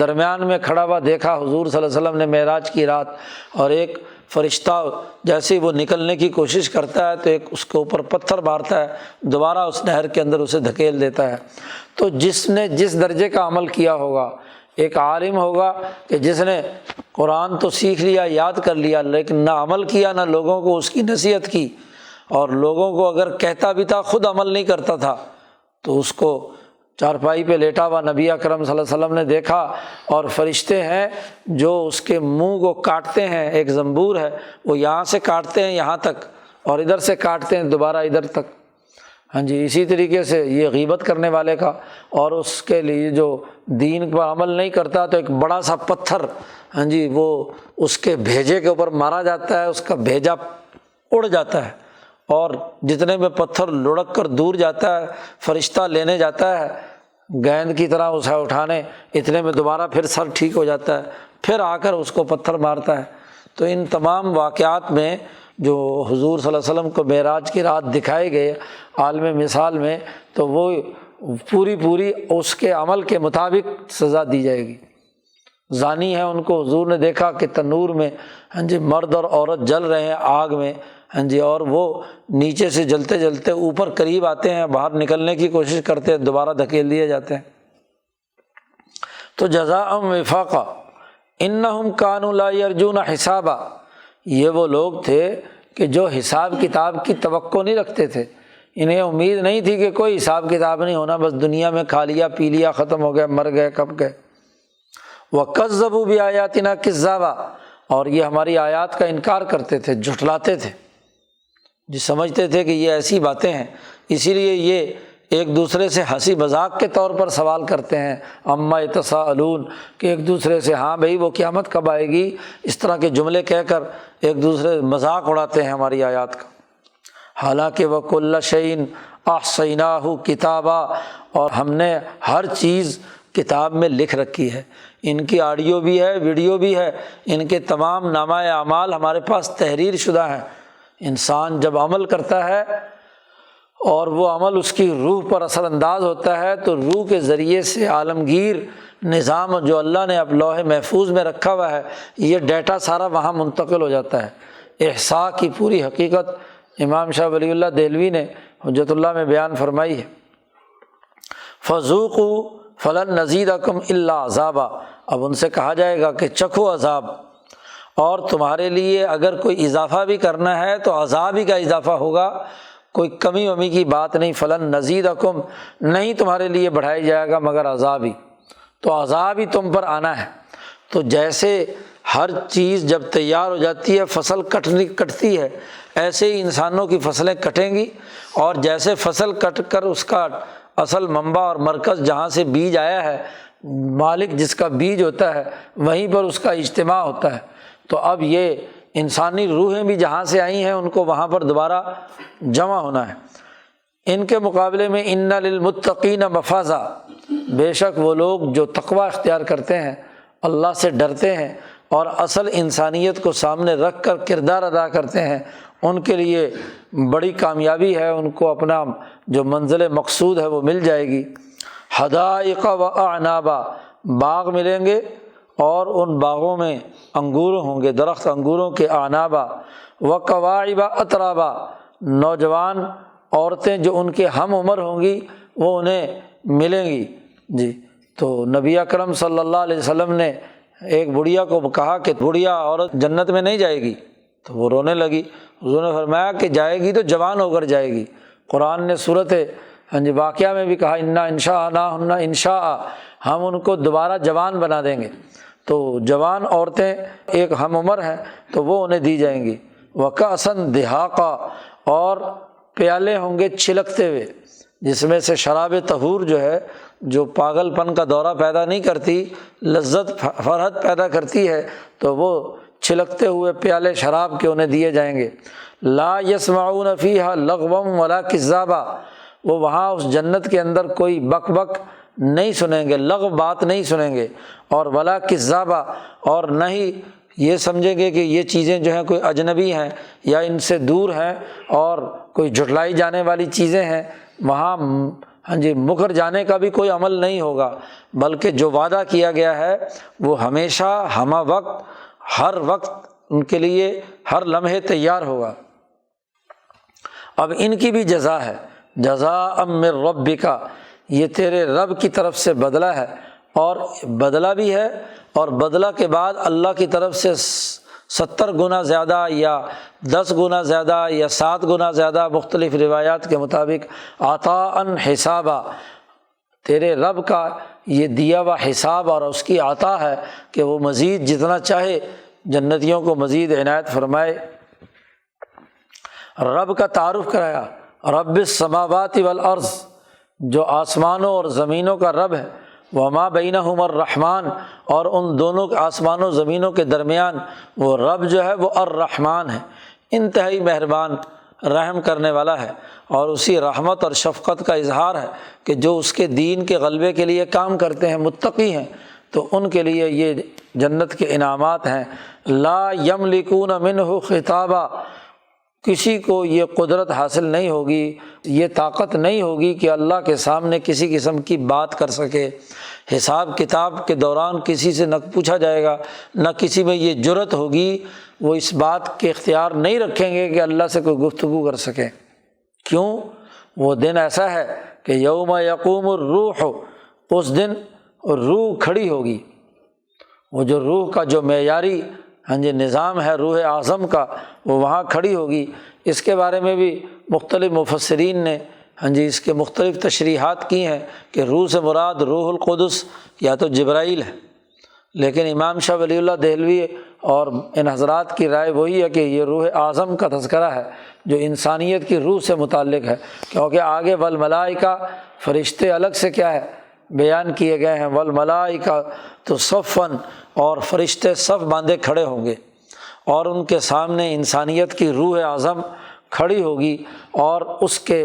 درمیان میں کھڑا ہوا دیکھا حضور صلی اللہ علیہ وسلم نے معراج کی رات، اور ایک فرشتہ جیسے وہ نکلنے کی کوشش کرتا ہے تو ایک اس کے اوپر پتھر مارتا ہے، دوبارہ اس نہر کے اندر اسے دھکیل دیتا ہے۔ تو جس نے جس درجے کا عمل کیا ہوگا، ایک عالم ہوگا کہ جس نے قرآن تو سیکھ لیا، یاد کر لیا، لیکن نہ عمل کیا، نہ لوگوں کو اس کی نصیحت کی، اور لوگوں کو اگر کہتا بھی تھا خود عمل نہیں کرتا تھا، تو اس کو چارپائی پہ لیٹا ہوا نبی اکرم صلی اللہ علیہ وسلم نے دیکھا، اور فرشتے ہیں جو اس کے منہ کو کاٹتے ہیں، ایک زنبور ہے وہ یہاں سے کاٹتے ہیں یہاں تک، اور ادھر سے کاٹتے ہیں دوبارہ ادھر تک۔ ہاں جی، اسی طریقے سے یہ غیبت کرنے والے کا، اور اس کے لیے جو دین پر عمل نہیں کرتا تو ایک بڑا سا پتھر، ہاں جی، وہ اس کے بھیجے کے اوپر مارا جاتا ہے، اس کا بھیجا اڑ جاتا ہے، اور جتنے میں پتھر لڑک کر دور جاتا ہے فرشتہ لینے جاتا ہے گیند کی طرح اسے اٹھانے، اتنے میں دوبارہ پھر سر ٹھیک ہو جاتا ہے، پھر آ کر اس کو پتھر مارتا ہے۔ تو ان تمام واقعات میں جو حضور صلی اللہ علیہ وسلم کو معراج کی رات دکھائے گئے عالم مثال میں، تو وہ پوری اس کے عمل کے مطابق سزا دی جائے گی۔ زانی ہیں، ان کو حضور نے دیکھا کہ تنور میں ہاں جی مرد اور عورت جل رہے ہیں آگ میں، ہاں جی، اور وہ نیچے سے جلتے جلتے اوپر قریب آتے ہیں، باہر نکلنے کی کوشش کرتے ہیں، دوبارہ دھکیل دیے جاتے ہیں۔ تو جزاء وفاقا انہم کانوا لا یرجون حسابا، یہ وہ لوگ تھے کہ جو حساب کتاب کی توقع نہیں رکھتے تھے، انہیں امید نہیں تھی کہ کوئی حساب کتاب نہیں ہونا، بس دنیا میں کھا لیا پی لیا، ختم ہو گئے، مر گئے، کب گئے۔ وَكَذَّبُوا بِآيَاتِنَا كِذَّابًا، اور یہ ہماری آیات کا انکار کرتے تھے، جھٹلاتے تھے، جو سمجھتے تھے کہ یہ ایسی باتیں ہیں، اسی لیے یہ ایک دوسرے سے ہنسی مذاق کے طور پر سوال کرتے ہیں، عما یتساءلون، کہ ایک دوسرے سے ہاں بھائی وہ قیامت کب آئے گی، اس طرح کے جملے کہہ کر ایک دوسرے مذاق اڑاتے ہیں ہماری آیات کا۔ حالانکہ وَكُلَّ شَيْءٍ أَحْصَيْنَاهُ كِتَابًا، اور ہم نے ہر چیز کتاب میں لکھ رکھی ہے، ان کی آڈیو بھی ہے، ویڈیو بھی ہے، ان کے تمام نامہ اعمال ہمارے پاس تحریر شدہ ہیں۔ انسان جب عمل کرتا ہے اور وہ عمل اس کی روح پر اثر انداز ہوتا ہے تو روح کے ذریعے سے عالمگیر نظام جو اللہ نے اب لوح محفوظ میں رکھا ہوا ہے، یہ ڈیٹا سارا وہاں منتقل ہو جاتا ہے۔ احصاء کی پوری حقیقت امام شاہ ولی اللہ دہلوی نے حجت اللہ میں بیان فرمائی ہے۔ فذوقوا فلن نزیدکم الا عذابا، اب ان سے کہا جائے گا کہ چکھو عذاب، اور تمہارے لیے اگر کوئی اضافہ بھی کرنا ہے تو عذاب ہی کا اضافہ ہوگا، کوئی کمی ومی کی بات نہیں۔ فلن نزیدکم، نہیں تمہارے لیے بڑھایا جائے گا مگر عذاب ہی، تو عذاب ہی تم پر آنا ہے۔ تو جیسے ہر چیز جب تیار ہو جاتی ہے فصل کٹتی ہے، ایسے ہی انسانوں کی فصلیں کٹیں گی، اور جیسے فصل کٹ کر اس کا اصل منبع اور مرکز جہاں سے بیج آیا ہے، مالک جس کا بیج ہوتا ہے وہیں پر اس کا اجتماع ہوتا ہے۔ تو اب یہ انسانی روحیں بھی جہاں سے آئی ہیں ان کو وہاں پر دوبارہ جمع ہونا ہے۔ ان کے مقابلے میں ان للمتقین مفازا، بے شک وہ لوگ جو تقوی اختیار کرتے ہیں، اللہ سے ڈرتے ہیں اور اصل انسانیت کو سامنے رکھ کر کردار ادا کرتے ہیں، ان کے لیے بڑی کامیابی ہے، ان کو اپنا جو منزل مقصود ہے وہ مل جائے گی۔ حدائق و اعنابا، باغ ملیں گے اور ان باغوں میں انگور ہوں گے، درخت انگوروں کے، اعنابا و کواعب اترابا، نوجوان عورتیں جو ان کے ہم عمر ہوں گی وہ انہیں ملیں گی جی۔ تو نبی اکرم صلی اللہ علیہ وسلم نے ایک بڑھیا کو کہا کہ بڑھیا عورت جنت میں نہیں جائے گی، تو وہ رونے لگی۔ حضور نے فرمایا کہ جائے گی تو جوان ہو کر جائے گی۔ قرآن نے صورت واقعہ میں بھی کہا انا انشاءناہن انشاء، ہم ان کو دوبارہ جوان بنا دیں گے۔ تو جوان عورتیں ایک ہم عمر ہیں تو وہ انہیں دی جائیں گی۔ وکأسن دہاقا، اور پیالے ہوں گے چھلکتے ہوئے، جس میں سے شراب طہور جو ہے، جو پاگل پن کا دورہ پیدا نہیں کرتی، لذت فرحت پیدا کرتی ہے، تو وہ چھلکتے ہوئے پیالے شراب کے انہیں دیے جائیں گے۔ لا یسمعون فیہا لغوا ولا کذابا، وہ وہاں اس جنت کے اندر کوئی بک بک نہیں سنیں گے، لغو بات نہیں سنیں گے، اور ولا کذابا، اور نہ ہی یہ سمجھیں گے کہ یہ چیزیں جو ہیں کوئی اجنبی ہیں یا ان سے دور ہیں اور کوئی جھٹلائی جانے والی چیزیں ہیں۔ وہاں مکر جانے کا بھی کوئی عمل نہیں ہوگا، بلکہ جو وعدہ کیا گیا ہے وہ ہمیشہ ہمہ وقت، ہر وقت ان کے لیے ہر لمحے تیار ہوگا۔ اب ان کی بھی جزا ہے، جزاء من ربک، یہ تیرے رب کی طرف سے بدلہ ہے، اور بدلہ بھی ہے، اور بدلہ کے بعد اللہ کی طرف سے 70 گنا زیادہ یا 10 گنا زیادہ یا 7 گنا زیادہ، مختلف روایات کے مطابق، عطاء حسابا، تیرے رب کا یہ دیا ہوا حساب اور اس کی عطا ہے کہ وہ مزید جتنا چاہے جنتیوں کو مزید عنایت فرمائے۔ رب کا تعارف کرایا، رب السماوات والارض، جو آسمانوں اور زمینوں کا رب ہے، وما بینہما الرحمن، اور ان دونوں آسمانوں زمینوں کے درمیان وہ رب جو ہے وہ الرحمن ہے، انتہائی مہربان رحم کرنے والا ہے، اور اسی رحمت اور شفقت کا اظہار ہے کہ جو اس کے دین کے غلبے کے لیے کام کرتے ہیں، متقی ہیں، تو ان کے لیے یہ جنت کے انعامات ہیں۔ لا یملکون منہ خطابا، کسی کو یہ قدرت حاصل نہیں ہوگی، یہ طاقت نہیں ہوگی کہ اللہ کے سامنے کسی قسم کی بات کر سکے۔ حساب کتاب کے دوران کسی سے نہ پوچھا جائے گا، نہ کسی میں یہ جرأت ہوگی، وہ اس بات کے اختیار نہیں رکھیں گے کہ اللہ سے کوئی گفتگو کر سکیں۔ کیوں؟ وہ دن ایسا ہے کہ یوم یقوم الروح، اس دن روح کھڑی ہوگی، وہ جو روح کا جو معیاری نظام ہے روح اعظم کا، وہ وہاں کھڑی ہوگی۔ اس کے بارے میں بھی مختلف مفسرین نے اس کے مختلف تشریحات کی ہیں کہ روح سے مراد روح القدس یا تو جبرائیل ہے، لیکن امام شاہ ولی اللہ دہلوی اور ان حضرات کی رائے وہی ہے کہ یہ روح اعظم کا تذکرہ ہے جو انسانیت کی روح سے متعلق ہے، کیونکہ آگے والملائکہ، فرشتے الگ سے کیا ہے بیان کیے گئے ہیں، والملائکہ تو صفاً، اور فرشتے صف باندھے کھڑے ہوں گے، اور ان کے سامنے انسانیت کی روح اعظم کھڑی ہوگی، اور اس کے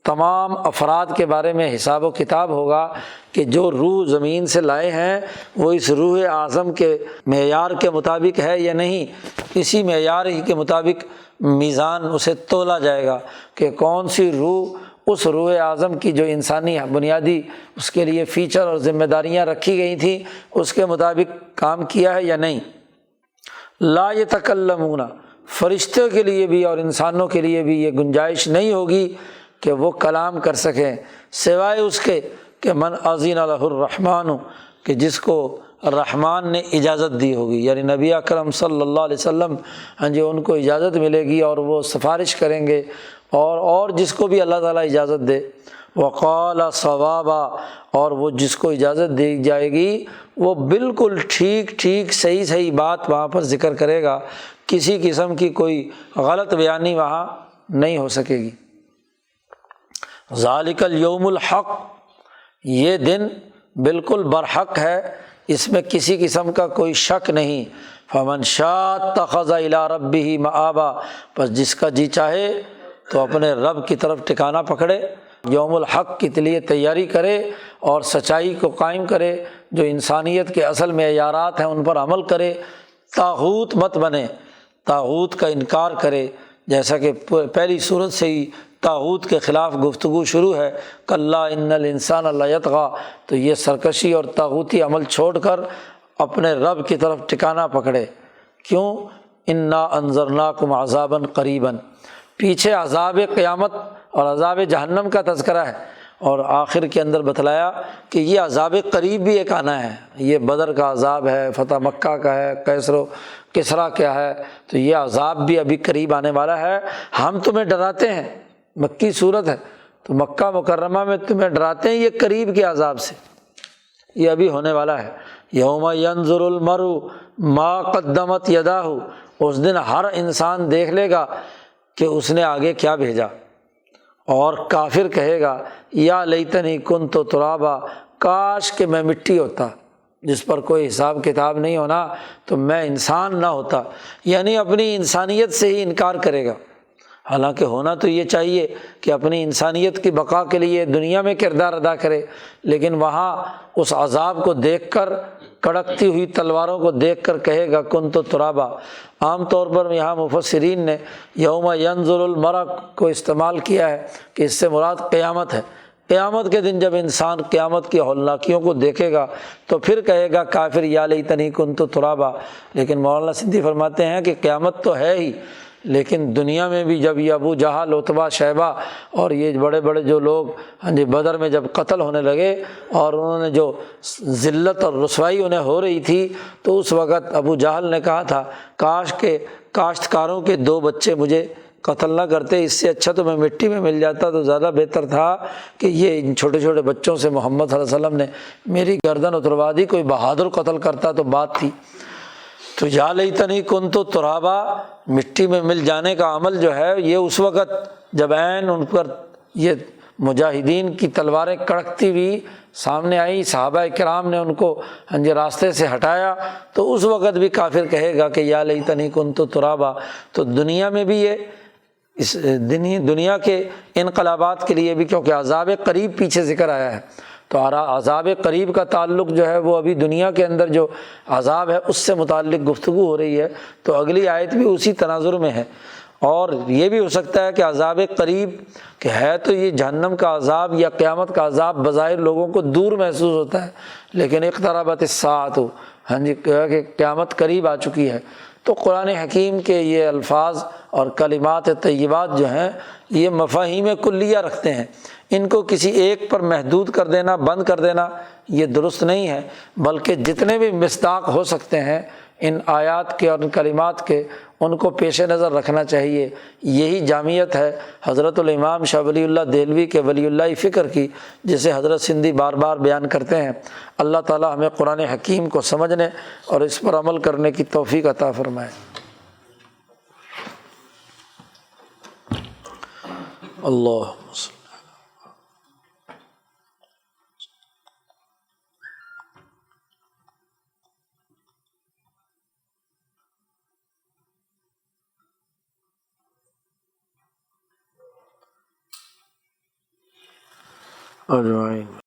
تمام افراد کے بارے میں حساب و کتاب ہوگا کہ جو روح زمین سے لائے ہیں وہ اس روح اعظم کے معیار کے مطابق ہے یا نہیں، اسی معیار ہی کے مطابق میزان اسے تولا جائے گا کہ کون سی روح اس روح اعظم کی جو انسانی بنیادی اس کے لیے فیچر اور ذمہ داریاں رکھی گئی تھیں اس کے مطابق کام کیا ہے یا نہیں۔ لا یتکلمون، فرشتوں کے لیے بھی اور انسانوں کے لیے بھی یہ گنجائش نہیں ہوگی کہ وہ کلام کر سکیں، سوائے اس کے کہ من اذن لہ الرحمن، کہ جس کو رحمان نے اجازت دی ہوگی، یعنی نبی اکرم صلی اللہ علیہ وسلم ان کو اجازت ملے گی اور وہ سفارش کریں گے، اور جس کو بھی اللہ تعالیٰ اجازت دے، وقال صوابا، اور وہ جس کو اجازت دی جائے گی وہ بالکل ٹھیک صحیح بات وہاں پر ذکر کرے گا، کسی قسم کی کوئی غلط بیانی وہاں نہیں ہو سکے گی۔ ذالک الیوم الحق، یہ دن بالکل برحق ہے، اس میں کسی قسم کا کوئی شک نہیں۔ فمن شاء اتخذ الی ربہ مآبا، پس جس کا جی چاہے تو اپنے رب کی طرف ٹھکانہ پکڑے، یوم الحق کے لیے تیاری کرے اور سچائی کو قائم کرے، جو انسانیت کے اصل معیارات ہیں ان پر عمل کرے، طاغوت مت بنے، طاغوت کا انکار کرے، جیسا کہ پہلی صورت سے ہی طاغوت کے خلاف گفتگو شروع ہے، کلا ان الانسان لیطغی، تو یہ سرکشی اور طاغوتی عمل چھوڑ کر اپنے رب کی طرف ٹھکانہ پکڑے۔ کیوں؟ انا انذرناکم عذابا قریبا، پیچھے عذاب قیامت اور عذاب جہنم کا تذکرہ ہے، اور آخر کے اندر بتلایا کہ یہ عذاب قریب بھی ایک آنا ہے، یہ بدر کا عذاب ہے، فتح مکہ کا ہے، کیسر و کسریٰ کیا ہے، تو یہ عذاب بھی ابھی قریب آنے والا ہے۔ ہم تمہیں ڈراتے ہیں، مکی صورت ہے تو مکہ مکرمہ میں تمہیں ڈراتے ہیں یہ قریب کے عذاب سے، یہ ابھی ہونے والا ہے۔ یوم ینظر المرء ما قدمت یداہ، اس دن ہر انسان دیکھ لے گا کہ اس نے آگے کیا بھیجا، اور کافر کہے گا یا لیتنی کنت ترابا، کاش کہ میں مٹی ہوتا، جس پر کوئی حساب کتاب نہیں ہونا تو میں انسان نہ ہوتا، یعنی اپنی انسانیت سے ہی انکار کرے گا۔ حالانکہ ہونا تو یہ چاہیے کہ اپنی انسانیت کی بقا کے لیے دنیا میں کردار ادا کرے، لیکن وہاں اس عذاب کو دیکھ کر، کڑکتی ہوئی تلواروں کو دیکھ کر کہے گا کنت ترابا۔ عام طور پر یہاں مفسرین نے یوم ینظر المرء کو استعمال کیا ہے کہ اس سے مراد قیامت ہے، قیامت کے دن جب انسان قیامت کی ہولناکیوں کو دیکھے گا تو پھر کہے گا کافر یا لیتنی کنت ترابا۔ لیکن مولانا سندھی فرماتے ہیں کہ قیامت تو ہے ہی، لیکن دنیا میں بھی جب یہ ابو جہل، عتبہ، شیبہ اور یہ بڑے بڑے جو لوگ بدر میں جب قتل ہونے لگے اور انہوں نے جو ذلت اور رسوائی انہیں ہو رہی تھی، تو اس وقت ابو جہل نے کہا تھا کاش کہ کاشتکاروں کے 2 بچے مجھے قتل نہ کرتے، اس سے اچھا تو میں مٹی میں مل جاتا تو زیادہ بہتر تھا کہ یہ ان چھوٹے چھوٹے بچوں سے محمد صلی اللہ علیہ وسلم نے میری گردن اتروا دی، کوئی بہادر قتل کرتا تو بات تھی۔ تو یا لیتنی کنت ترابا، مٹی میں مل جانے کا عمل جو ہے یہ اس وقت جب عین ان پر یہ مجاہدین کی تلواریں کڑکتی ہوئی سامنے آئی، صحابہ کرام نے ان کو راستے سے ہٹایا، تو اس وقت بھی کافر کہے گا کہ یا لیتنی کنت ترابا۔ تو دنیا میں بھی یہ اس دنیا کے انقلابات کے لیے بھی، کیونکہ عذاب قریب پیچھے ذکر آیا ہے، تو عذاب قریب کا تعلق جو ہے وہ ابھی دنیا کے اندر جو عذاب ہے اس سے متعلق گفتگو ہو رہی ہے، تو اگلی آیت بھی اسی تناظر میں ہے۔ اور یہ بھی ہو سکتا ہے کہ عذاب قریب کہ ہے تو یہ جہنم کا عذاب یا قیامت کا عذاب بظاہر لوگوں کو دور محسوس ہوتا ہے، لیکن اقتربت الساعۃ، کہ قیامت قریب آ چکی ہے۔ تو قرآن حکیم کے یہ الفاظ اور کلمات طیبات جو ہیں یہ مفاہیم کلیہ رکھتے ہیں، ان کو کسی ایک پر محدود کر دینا، بند کر دینا یہ درست نہیں ہے، بلکہ جتنے بھی مصداق ہو سکتے ہیں ان آیات کے اور ان کلمات کے، ان کو پیش نظر رکھنا چاہیے۔ یہی جامعیت ہے حضرت الامام شاہ ولی اللہ دہلوی کے ولی اللہ فکر کی، جسے حضرت سندھی بار بار بیان کرتے ہیں۔ اللہ تعالی ہمیں قرآن حکیم کو سمجھنے اور اس پر عمل کرنے کی توفیق عطا فرمائے۔ اللہ اجمعین۔